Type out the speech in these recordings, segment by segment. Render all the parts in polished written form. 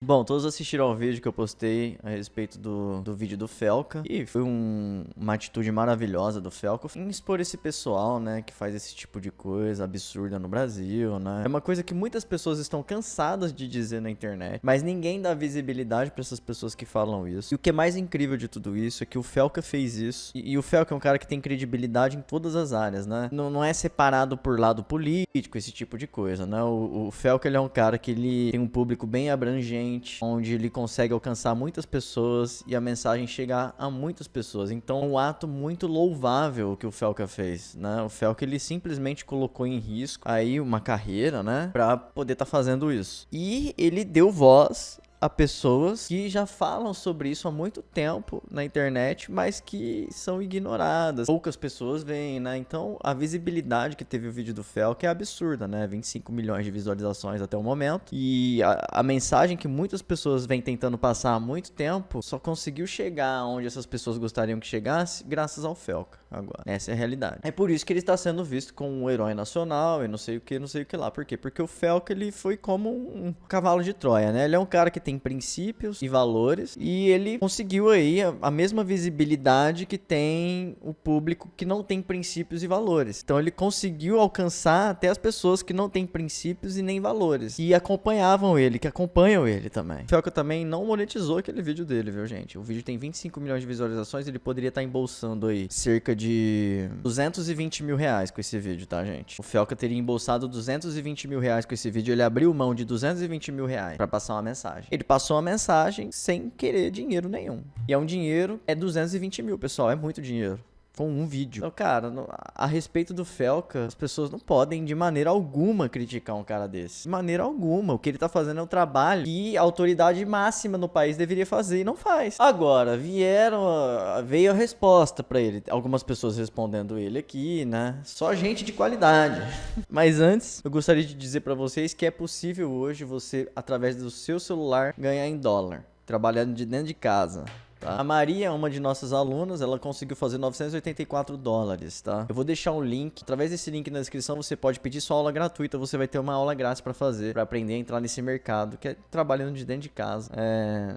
Bom, todos assistiram ao vídeo que eu postei a respeito do vídeo do Felca. E foi uma atitude maravilhosa do Felca em expor esse pessoal, né, que faz esse tipo de coisa absurda no Brasil, né. É uma coisa que muitas pessoas estão cansadas de dizer na internet, mas ninguém dá visibilidade pra essas pessoas que falam isso. E o que é mais incrível de tudo isso é que o Felca fez isso. E o Felca é um cara que tem credibilidade em todas as áreas, né. Não é separado por lado político, esse tipo de coisa, né. O Felca, ele é um cara que ele tem um público bem abrangente, onde ele consegue alcançar muitas pessoas e a mensagem chegar a muitas pessoas. Então, é um ato muito louvável que o Felca fez, né? O Felca, ele simplesmente colocou em risco aí uma carreira, né, pra poder estar fazendo isso. E ele deu voz a pessoas que já falam sobre isso há muito tempo na internet, mas que são ignoradas. Poucas pessoas veem, né? Então, a visibilidade que teve o vídeo do Felca é absurda, né? 25 milhões de visualizações até o momento. E a mensagem que muitas pessoas vêm tentando passar há muito tempo só conseguiu chegar onde essas pessoas gostariam que chegasse graças ao Felca. Agora, essa é a realidade. É por isso que ele está sendo visto como um herói nacional e não sei o que lá. Por quê? Porque o Felca, ele foi como um cavalo de Troia, né? Ele é um cara que tem princípios e valores e ele conseguiu aí a mesma visibilidade que tem o público que não tem princípios e valores. Então ele conseguiu alcançar até as pessoas que não têm princípios e nem valores e acompanhavam ele, que acompanham ele também. O Felca também não monetizou aquele vídeo dele, viu, gente? O vídeo tem 25 milhões de visualizações, ele poderia estar embolsando aí cerca de 220 mil reais com esse vídeo, tá, gente? O Felca teria embolsado 220 mil reais com esse vídeo, ele abriu mão de 220 mil reais pra passar uma mensagem. Ele passou uma mensagem sem querer dinheiro nenhum. E é um dinheiro, é 220 mil, pessoal, é muito dinheiro. Com um vídeo. Então, cara, a respeito do Felca, as pessoas não podem de maneira alguma criticar um cara desse. De maneira alguma. O que ele tá fazendo é um trabalho que a autoridade máxima no país deveria fazer e não faz. Agora, veio a resposta pra ele. Algumas pessoas respondendo ele aqui, né? Só gente de qualidade. Mas antes, eu gostaria de dizer pra vocês que é possível hoje você, através do seu celular, ganhar em dólar. Trabalhando de dentro de casa. Tá? A Maria, uma de nossas alunas, ela conseguiu fazer 984 dólares, tá? Eu vou deixar um link. Através desse link na descrição, você pode pedir sua aula gratuita. Você vai ter uma aula grátis pra fazer, pra aprender a entrar nesse mercado, que é trabalhando de dentro de casa.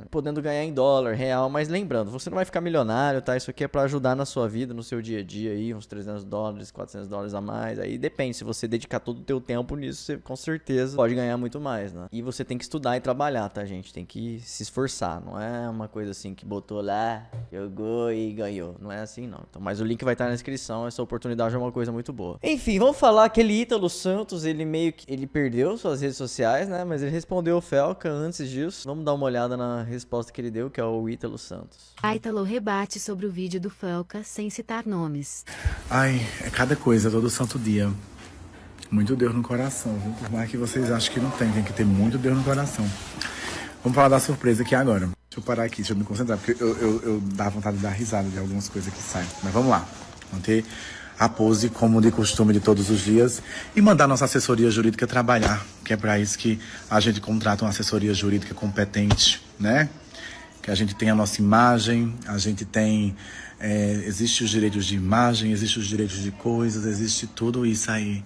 Podendo ganhar em dólar, real. Mas lembrando, você não vai ficar milionário, tá? Isso aqui é pra ajudar na sua vida, no seu dia a dia aí. Uns 300 dólares, 400 dólares a mais. Aí depende, se você dedicar todo o teu tempo nisso, você com certeza pode ganhar muito mais, né? E você tem que estudar e trabalhar, tá, gente? Tem que se esforçar. Não é uma coisa assim que botou lá, jogou e ganhou. Não é assim, não. Então, mas o link vai estar na descrição. Essa oportunidade é uma coisa muito boa. Enfim, vamos falar aquele Ítalo Santos. Ele meio que... Ele perdeu suas redes sociais, né? Mas ele respondeu o Felca antes disso. Vamos dar uma olhada na resposta que ele deu, que é o Ítalo Santos. Ítalo rebate sobre o vídeo do Felca sem citar nomes. Ai, é cada coisa, todo santo dia. Muito Deus no coração, viu? Por mais que vocês achem que não tem que ter muito Deus no coração. Vamos falar da surpresa aqui agora. Deixa eu parar aqui, deixa eu me concentrar, porque eu dá vontade de dar risada de algumas coisas que saem. Mas vamos lá, manter a pose como de costume de todos os dias e mandar nossa assessoria jurídica trabalhar, que é para isso que a gente contrata uma assessoria jurídica competente, né? Que a gente tem a nossa imagem, a gente tem... existe os direitos de imagem, existe os direitos de coisas, existe tudo isso aí.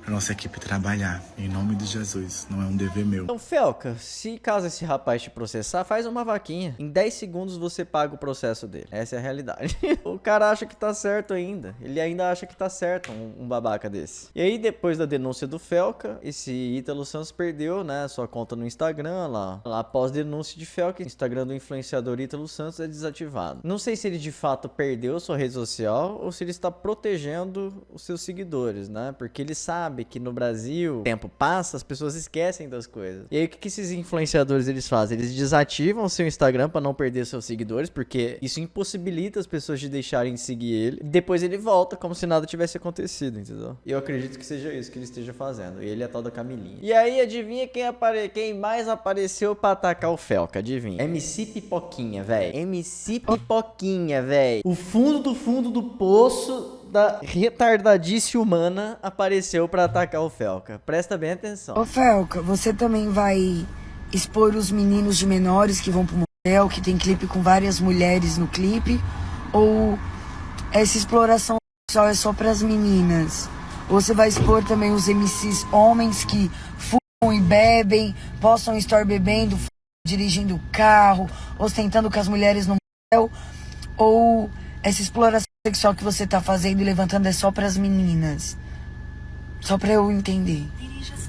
Pra nossa equipe trabalhar, em nome de Jesus, não é um dever meu. Então, Felca, se caso esse rapaz te processar, faz uma vaquinha. Em 10 segundos você paga o processo dele. Essa é a realidade. O cara acha que tá certo ainda. Ele ainda acha que tá certo, um babaca desse. E aí, depois da denúncia do Felca, esse Ítalo Santos perdeu, né, sua conta no Instagram lá. Após denúncia de Felca, o Instagram do influenciador Ítalo Santos é desativado. Não sei se ele de fato perdeu sua rede social ou se ele está protegendo os seus seguidores, né? Porque ele sabe que no Brasil, o tempo passa, as pessoas esquecem das coisas. E aí, o que esses influenciadores eles fazem? Eles desativam o seu Instagram pra não perder seus seguidores, porque isso impossibilita as pessoas de deixarem de seguir ele. E depois ele volta como se nada tivesse acontecido, entendeu? E eu acredito que seja isso que ele esteja fazendo. E ele é a tal da Camilinha. E aí, adivinha quem mais apareceu pra atacar o Felca? Adivinha? MC Pipoquinha, velho. MC Pipoquinha, velho. O fundo do poço da retardadice humana apareceu pra atacar o Felca. Presta bem atenção. Ô Felca, você também vai expor os meninos de menores que vão pro motel, que tem clipe com várias mulheres no clipe? Ou essa exploração sexual é só pras meninas? Ou você vai expor também os MCs homens que fumam e bebem, postam story bebendo, dirigindo carro, ostentando com as mulheres no motel, ou essa exploração sexual que você tá fazendo e levantando é só pras meninas? Só pra eu entender.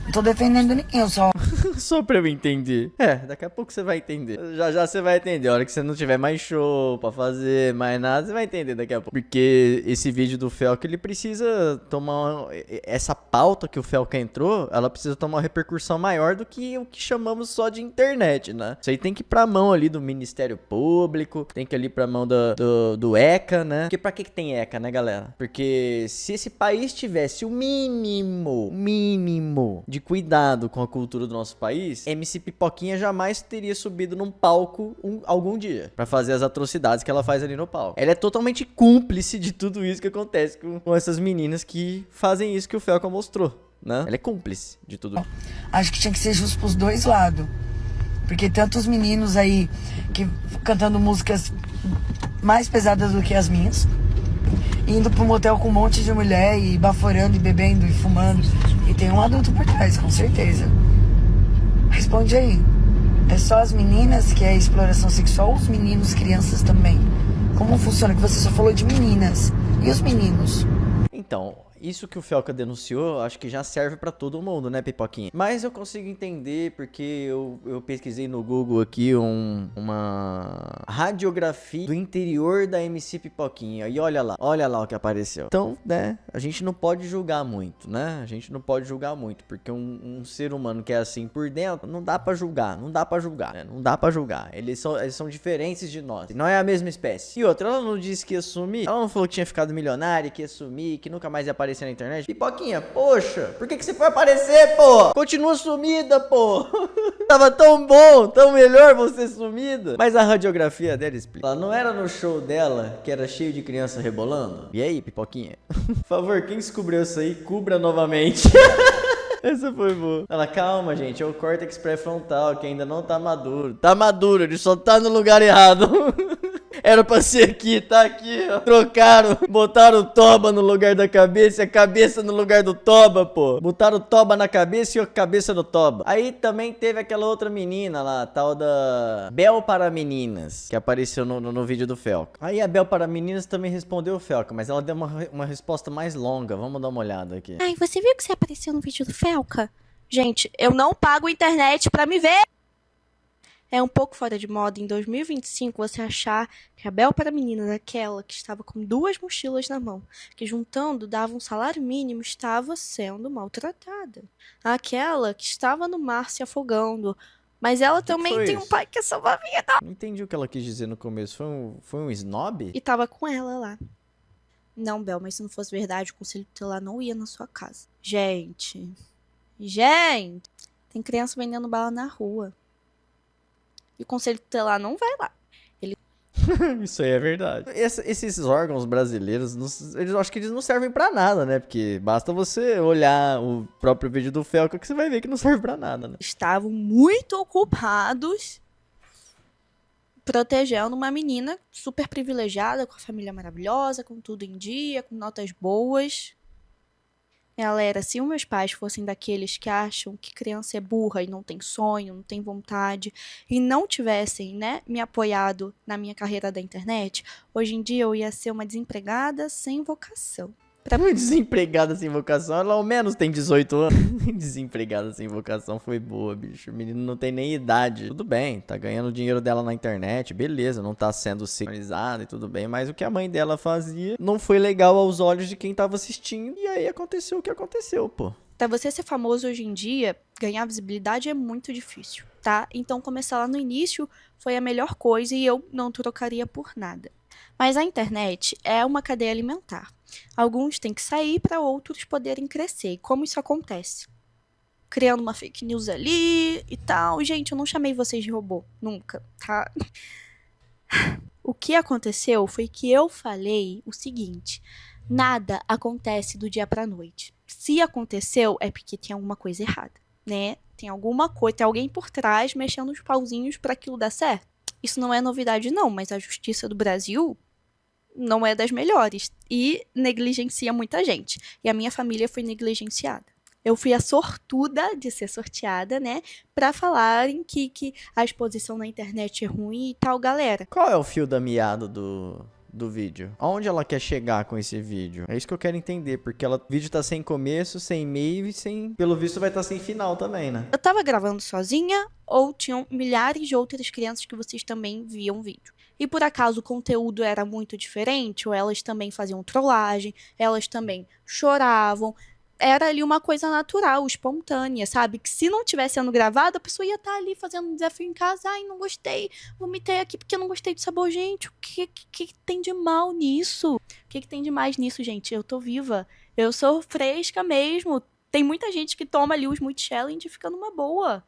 Não tô defendendo ninguém, eu só... Só pra eu entender. Daqui a pouco você vai entender. Já você vai entender. A hora que você não tiver mais show pra fazer, mais nada, você vai entender daqui a pouco. Porque esse vídeo do Felca, ele precisa tomar... Essa pauta que o Felca entrou, ela precisa tomar uma repercussão maior do que o que chamamos só de internet, né? Isso aí tem que ir pra mão ali do Ministério Público, tem que ir ali pra mão do ECA, né? Porque pra que tem ECA, né, galera? Porque se esse país tivesse o mínimo de cuidado com a cultura do nosso país, MC Pipoquinha jamais teria subido num palco algum dia pra fazer as atrocidades que ela faz ali no palco. Ela é totalmente cúmplice de tudo isso que acontece com essas meninas que fazem isso que o Felca mostrou, né? Ela é cúmplice de tudo. Acho que tinha que ser justo pros dois lados. Porque tantos meninos aí que cantando músicas mais pesadas do que as minhas, indo pro motel com um monte de mulher e baforando e bebendo e fumando. E tem um adulto por trás, com certeza. Responde aí. É só as meninas que é exploração sexual ou os meninos, crianças também? Como funciona? Que você só falou de meninas. E os meninos? Então, isso que o Felca denunciou, acho que já serve pra todo mundo, né, Pipoquinha? Mas eu consigo entender porque eu pesquisei no Google aqui uma radiografia do interior da MC Pipoquinha. E olha lá o que apareceu. Então, né, a gente não pode julgar muito, né? A gente não pode julgar muito, porque um ser humano que é assim por dentro, não dá pra julgar, né? Não dá pra julgar. Eles são diferentes de nós. Não é a mesma espécie. E outra, ela não disse que ia sumir. Ela não falou que tinha ficado milionária, que ia sumir, que nunca mais ia aparecer na internet. Pipoquinha, poxa, por que você foi aparecer, pô? Continua sumida, pô. Tava tão bom, tão melhor você sumida. Mas a radiografia dela explica. Ela não era no show dela, que era cheio de criança rebolando? E aí, Pipoquinha? Por favor, quem descobriu isso aí, cubra novamente. Essa foi boa. Ela, calma, gente, é o córtex pré-frontal que ainda não tá maduro. Tá maduro, ele só tá no lugar errado. Era pra ser aqui, tá aqui, ó. Trocaram, botaram o toba no lugar da cabeça e a cabeça no lugar do toba, pô. Botaram o toba na cabeça e a cabeça no toba. Aí também teve aquela outra menina lá, tal da Bel para Meninas, que apareceu no vídeo do Felca. Aí a Bel para Meninas também respondeu o Felca, mas ela deu uma resposta mais longa. Vamos dar uma olhada aqui. Ai, você viu que você apareceu no vídeo do Felca? Gente, eu não pago internet pra me ver. É um pouco fora de moda em 2025 você achar que a Bel para Meninas, aquela que estava com 2 mochilas na mão, que juntando dava um salário mínimo, estava sendo maltratada. Aquela que estava no mar se afogando, mas ela também tem um pai que salva a vida. Não entendi o que ela quis dizer no começo. Foi um snob? E tava com ela lá. Não, Bel, mas se não fosse verdade, o conselho tutelar não ia na sua casa. Gente, tem criança vendendo bala na rua. E o conselho tutelar não vai lá. Isso aí é verdade. Esses órgãos brasileiros, eu acho que eles não servem pra nada, né? Porque basta você olhar o próprio vídeo do Felca que você vai ver que não serve pra nada, né? Estavam muito ocupados protegendo uma menina super privilegiada, com a família maravilhosa, com tudo em dia, com notas boas. Galera, se os meus pais fossem daqueles que acham que criança é burra e não tem sonho, não tem vontade, e não tivessem, né, me apoiado na minha carreira da internet, hoje em dia eu ia ser uma desempregada sem vocação. Uma desempregada sem vocação, ela ao menos tem 18 anos. Desempregada sem vocação foi boa, bicho. O menino não tem nem idade. Tudo bem, tá ganhando o dinheiro dela na internet, beleza, não tá sendo sexualizada e tudo bem, mas o que a mãe dela fazia não foi legal aos olhos de quem tava assistindo. E aí aconteceu o que aconteceu, pô. Pra você ser famoso hoje em dia, ganhar visibilidade é muito difícil, tá? Então começar lá no início foi a melhor coisa e eu não trocaria por nada. Mas a internet é uma cadeia alimentar. Alguns têm que sair para outros poderem crescer. E como isso acontece? Criando uma fake news ali e tal. Gente, eu não chamei vocês de robô. Nunca, tá? O que aconteceu foi que eu falei o seguinte. Nada acontece do dia pra noite. Se aconteceu, é porque tem alguma coisa errada, né? Tem alguma coisa, tem alguém por trás mexendo os pauzinhos para aquilo dar certo. Isso não é novidade não, mas a justiça do Brasil não é das melhores e negligencia muita gente. E a minha família foi negligenciada. Eu fui a sortuda de ser sorteada, né? Pra falarem que a exposição na internet é ruim e tal, galera. Qual é o fio da meada do vídeo? Aonde ela quer chegar com esse vídeo? É isso que eu quero entender, porque o vídeo tá sem começo, sem meio e sem... Pelo visto vai estar sem final também, né? Eu tava gravando sozinha ou tinham milhares de outras crianças que vocês também viam vídeo? E por acaso o conteúdo era muito diferente? Ou elas também faziam trollagem, elas também choravam? Era ali uma coisa natural, espontânea, sabe? Que se não tivesse sendo gravado, a pessoa ia estar ali fazendo um desafio em casa. Ai, não gostei, vomitei aqui porque eu não gostei do sabor. Gente, o que tem de mal nisso? O que tem de mais nisso, gente? Eu tô viva, eu sou fresca mesmo. Tem muita gente que toma ali os Multi Challenge e fica numa boa.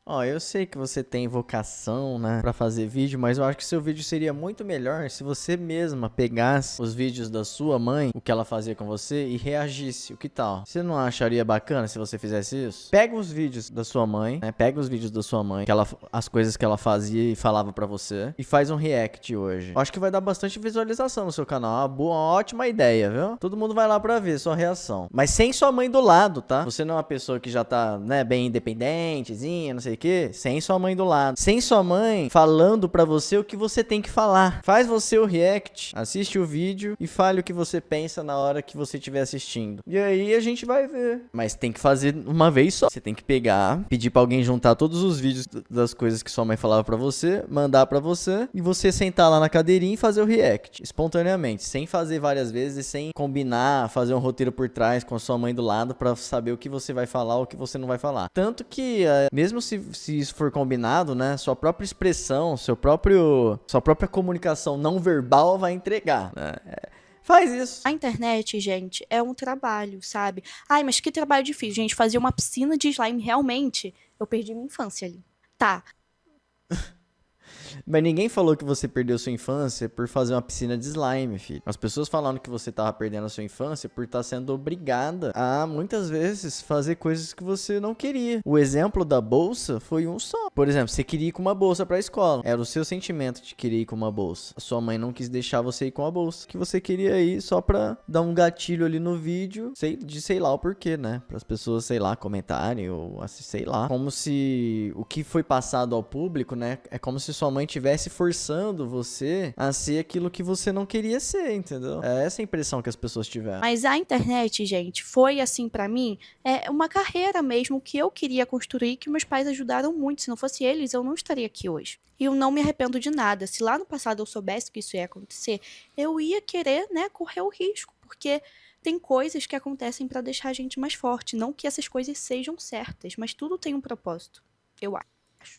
Ó, eu sei que você tem vocação, né, pra fazer vídeo, mas eu acho que seu vídeo seria muito melhor se você mesma pegasse os vídeos da sua mãe, o que ela fazia com você, e reagisse. O que tal? Você não acharia bacana se você fizesse isso? Pega os vídeos da sua mãe, né, pega os vídeos da sua mãe, as coisas que ela fazia e falava pra você, e faz um react hoje. Eu acho que vai dar bastante visualização no seu canal, uma ótima ideia, viu? Todo mundo vai lá pra ver sua reação. Mas sem sua mãe do lado, tá? Você não é uma pessoa que já tá, né, bem independentezinha, não sei o quê, sem sua mãe do lado. Sem sua mãe falando pra você o que você tem que falar. Faz você o react, assiste o vídeo e fale o que você pensa na hora que você estiver assistindo. E aí a gente vai ver. Mas tem que fazer uma vez só. Você tem que pegar, pedir pra alguém juntar todos os vídeos das coisas que sua mãe falava pra você, mandar pra você, e você sentar lá na cadeirinha e fazer o react, espontaneamente, sem fazer várias vezes, sem combinar, fazer um roteiro por trás com a sua mãe do lado pra saber o que você vai falar ou o que você não vai falar. Tanto que, mesmo se isso for combinado, né, sua própria expressão, sua própria comunicação não verbal vai entregar, né? Faz isso. A internet, gente, é um trabalho, sabe? Ai, mas que trabalho difícil, gente. Fazer uma piscina de slime, realmente, eu perdi minha infância ali. Tá. Mas ninguém falou que você perdeu sua infância por fazer uma piscina de slime, filho. As pessoas falaram que você tava perdendo a sua infância por estar sendo obrigada a, muitas vezes, fazer coisas que você não queria. O exemplo da bolsa foi um só. Por exemplo, você queria ir com uma bolsa pra escola. Era o seu sentimento de querer ir com uma bolsa. A sua mãe não quis deixar você ir com a bolsa. Que você queria ir só pra dar um gatilho ali no vídeo, sei lá o porquê, né? Para as pessoas, sei lá, comentarem ou sei lá. Como se o que foi passado ao público, né? É como se sua mãe estivesse forçando você a ser aquilo que você não queria ser, entendeu? É essa a impressão que as pessoas tiveram. Mas a internet, gente, foi assim pra mim, uma carreira mesmo que eu queria construir, que meus pais ajudaram muito. Se não fosse eles, eu não estaria aqui hoje. E eu não me arrependo de nada. Se lá no passado eu soubesse que isso ia acontecer, eu ia querer, né, correr o risco, porque tem coisas que acontecem pra deixar a gente mais forte. Não que essas coisas sejam certas, mas tudo tem um propósito, eu acho.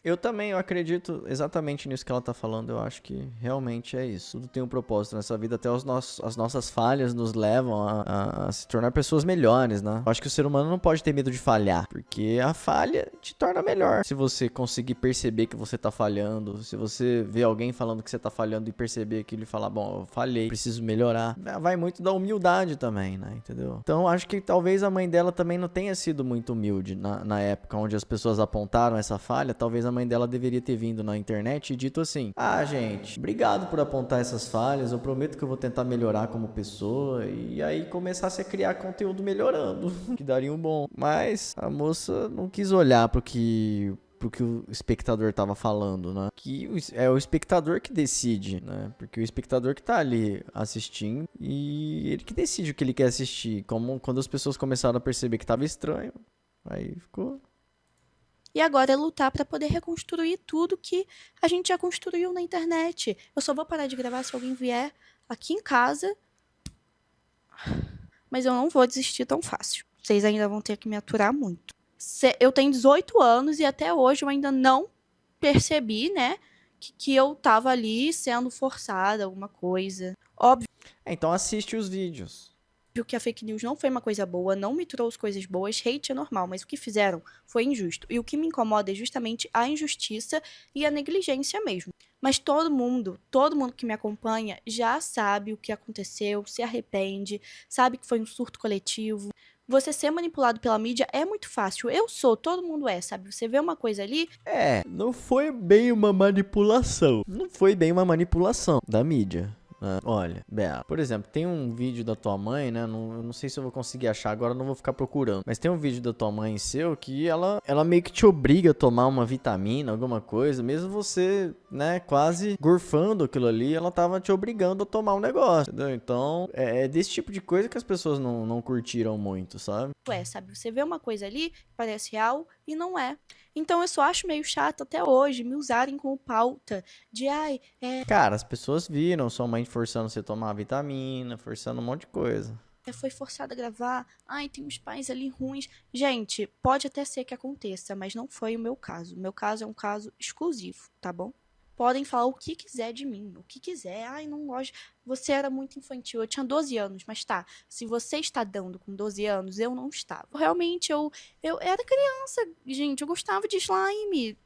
Eu também, eu acredito exatamente nisso que ela tá falando. Eu acho que realmente é isso. Tudo tem um propósito nessa vida. Até as nossas falhas nos levam a se tornar pessoas melhores, né? Eu acho que o ser humano não pode ter medo de falhar, porque a falha te torna melhor. Se você conseguir perceber que você tá falhando, se você vê alguém falando que você tá falhando e perceber aquilo e falar, bom, eu falhei, preciso melhorar, vai muito da humildade também, né? Entendeu? Então, acho que talvez a mãe dela também não tenha sido muito humilde na época onde as pessoas apontaram essa falha. Talvez a mãe dela deveria ter vindo na internet e dito assim: ah, gente, obrigado por apontar essas falhas, eu prometo que eu vou tentar melhorar como pessoa, e aí começasse a criar conteúdo melhorando, que daria um bom. Mas a moça não quis olhar pro que o espectador tava falando, né? Que é o espectador que decide, né? Porque o espectador que tá ali assistindo, e ele que decide o que ele quer assistir. Como quando as pessoas começaram a perceber que tava estranho, aí ficou... E agora é lutar para poder reconstruir tudo que a gente já construiu na internet. Eu só vou parar de gravar se alguém vier aqui em casa. Mas eu não vou desistir tão fácil. Vocês ainda vão ter que me aturar muito. Eu tenho 18 anos e até hoje eu ainda não percebi, né, que eu tava ali sendo forçada, alguma coisa. Óbvio Então assiste os vídeos. que a fake news não foi uma coisa boa, não me trouxe coisas boas, hate é normal, mas o que fizeram foi injusto. E o que me incomoda é justamente a injustiça e a negligência mesmo. Mas todo mundo que me acompanha já sabe o que aconteceu, se arrepende, sabe que foi um surto coletivo. Você ser manipulado pela mídia é muito fácil. Eu sou, todo mundo é, sabe? Você vê uma coisa ali... Não foi bem uma manipulação. Não foi bem uma manipulação da mídia. né? Olha, Bela, por exemplo, tem um vídeo da tua mãe, né? Eu não sei se eu vou conseguir achar agora, eu não vou ficar procurando. Mas tem um vídeo da tua mãe seu que ela meio que te obriga a tomar uma vitamina, alguma coisa, mesmo você, né, quase gorfando aquilo ali, ela tava te obrigando a tomar um negócio, entendeu? Então, é desse tipo de coisa que as pessoas não curtiram muito, sabe? Sabe? Você vê uma coisa ali que parece real e não é. Então eu só acho meio chato até hoje me usarem como pauta de, Cara, as pessoas viram sua mãe forçando você a tomar vitamina, forçando um monte de coisa. foi forçada a gravar, tem uns pais ali ruins. Gente, pode até ser que aconteça, mas não foi o meu caso. O meu caso é um caso exclusivo, tá bom? Podem falar o que quiser de mim, o que quiser. Não gosto. Você era muito infantil. Eu tinha 12 anos, mas tá. Se você está dando com 12 anos, eu não estava. Realmente, eu era criança, gente. Eu gostava de slime.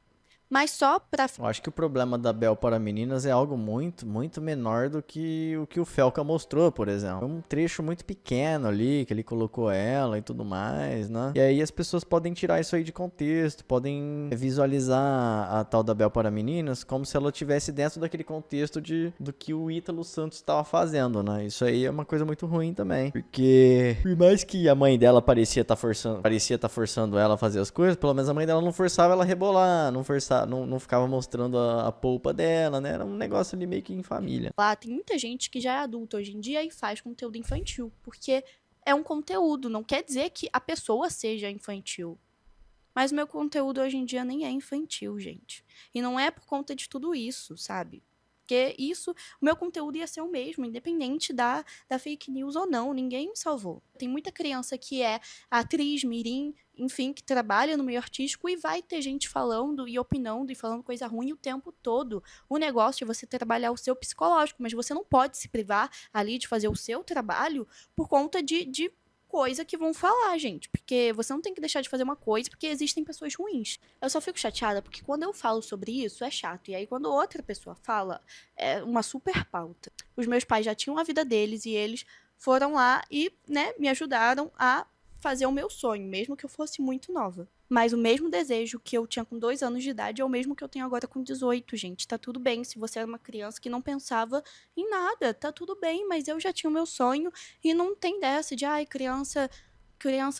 Mas só pra. Eu acho que o problema da Bel para meninas é algo muito, muito menor do que o Felca mostrou, por exemplo. É um trecho muito pequeno ali, que ele colocou ela e tudo mais, né? E aí as pessoas podem tirar isso aí de contexto, podem visualizar a tal da Bel para meninas como se ela estivesse dentro daquele contexto do que o Ítalo Santos estava fazendo, né? Isso aí é uma coisa muito ruim também, porque por mais que a mãe dela parecia estar forçando ela a fazer as coisas, pelo menos a mãe dela não forçava ela a rebolar, não ficava mostrando a polpa dela, né? Era um negócio ali meio que em família. Lá tem muita gente que já é adulta hoje em dia e faz conteúdo infantil, porque é um conteúdo, não quer dizer que a pessoa seja infantil. Mas o meu conteúdo hoje em dia nem é infantil, gente. E não é por conta de tudo isso, sabe? Porque o meu conteúdo ia ser o mesmo, independente da fake news ou não, ninguém me salvou. Tem muita criança que é atriz, mirim, enfim, que trabalha no meio artístico e vai ter gente falando e opinando e falando coisa ruim o tempo todo. O negócio é você trabalhar o seu psicológico, mas você não pode se privar ali de fazer o seu trabalho por conta de coisa que vão falar, gente. Porque você não tem que deixar de fazer uma coisa porque existem pessoas ruins. Eu só fico chateada porque quando eu falo sobre isso é chato. E aí quando outra pessoa fala, é uma super pauta. Os meus pais já tinham a vida deles e eles foram lá e, né, me ajudaram a fazer o meu sonho, mesmo que eu fosse muito nova. Mas o mesmo desejo que eu tinha com 2 anos de idade é o mesmo que eu tenho agora com 18, gente. Tá tudo bem. Se você era uma criança que não pensava em nada, tá tudo bem. Mas eu já tinha o meu sonho e não tem dessa de, criança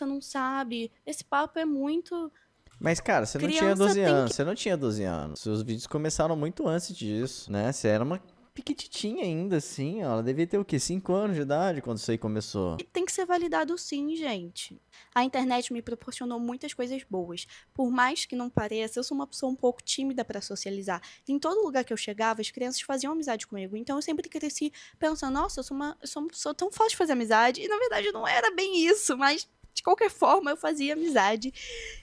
não sabe. Esse papo é muito... Mas, cara, você não tinha 12 anos. Você não tinha 12 anos. Seus vídeos começaram muito antes disso, né? Você era uma piquititinha ainda, assim, ó. Ela devia ter o quê? 5 anos de idade quando isso aí começou. E tem que ser validado sim, gente. A internet me proporcionou muitas coisas boas. Por mais que não pareça, eu sou uma pessoa um pouco tímida para socializar. Em todo lugar que eu chegava, as crianças faziam amizade comigo. Então eu sempre cresci pensando, nossa, eu sou uma pessoa tão fácil de fazer amizade. E na verdade não era bem isso, mas de qualquer forma eu fazia amizade.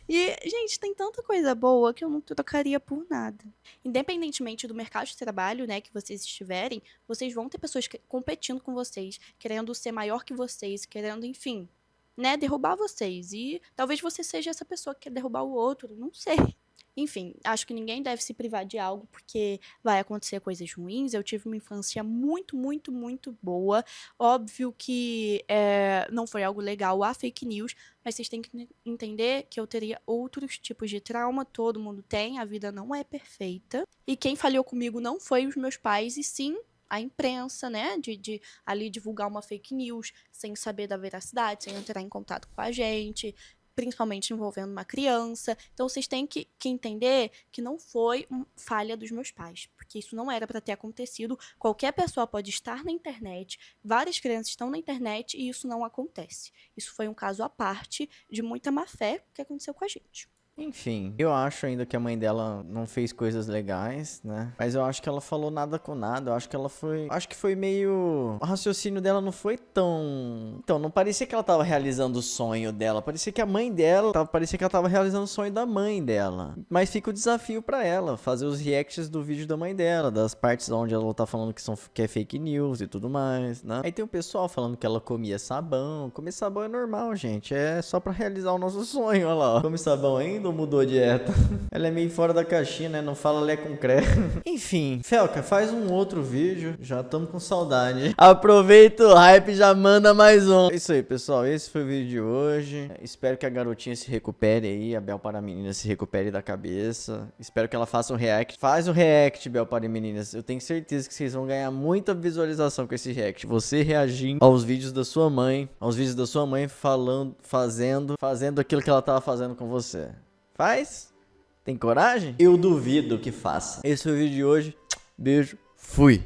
E, gente, tem tanta coisa boa que eu não trocaria por nada. Independentemente do mercado de trabalho, né, que vocês estiverem, vocês vão ter pessoas competindo com vocês, querendo ser maior que vocês, querendo, enfim, né, derrubar vocês. E talvez você seja essa pessoa que quer derrubar o outro, não sei. Enfim, acho que ninguém deve se privar de algo porque vai acontecer coisas ruins. Eu tive uma infância muito, muito, muito boa. Óbvio que não foi algo legal a fake news, mas vocês têm que entender que eu teria outros tipos de trauma. Todo mundo tem, a vida não é perfeita. E quem falhou comigo não foi os meus pais, e sim a imprensa, né, de ali divulgar uma fake news sem saber da veracidade, sem entrar em contato com a gente, principalmente envolvendo uma criança. Então, vocês têm que entender que não foi uma falha dos meus pais, porque isso não era para ter acontecido. Qualquer pessoa pode estar na internet, várias crianças estão na internet e isso não acontece. Isso foi um caso à parte de muita má-fé que aconteceu com a gente. Enfim, eu acho ainda que a mãe dela não fez coisas legais, né? Mas eu acho que ela falou nada com nada. Eu acho que ela foi... Acho que foi meio... O raciocínio dela não foi tão... Então, não parecia que ela tava realizando o sonho dela. Parecia que a mãe dela... Parecia que ela tava realizando o sonho da mãe dela. Mas fica o desafio pra ela. Fazer os reacts do vídeo da mãe dela. Das partes onde ela tá falando que é fake news e tudo mais, né? Aí tem o pessoal falando que ela comia sabão. Comer sabão é normal, gente. É só pra realizar o nosso sonho, olha lá. Come sabão ainda? não mudou a dieta. Ela é meio fora da caixinha, né? Não fala lé com cré. Enfim, Felca, faz um outro vídeo. Já estamos com saudade. Aproveita o hype e já manda mais um. É isso aí, pessoal. Esse foi o vídeo de hoje. Espero que a garotinha se recupere aí. A Bel para Meninas se recupere da cabeça. Espero que ela faça um react. Faz um react, Bel para Meninas. Eu tenho certeza que vocês vão ganhar muita visualização com esse react. Você reagindo aos vídeos da sua mãe. Aos vídeos da sua mãe fazendo aquilo que ela tava fazendo com você. Faz? Tem coragem? Eu duvido que faça. Esse foi o vídeo de hoje. Beijo. Fui.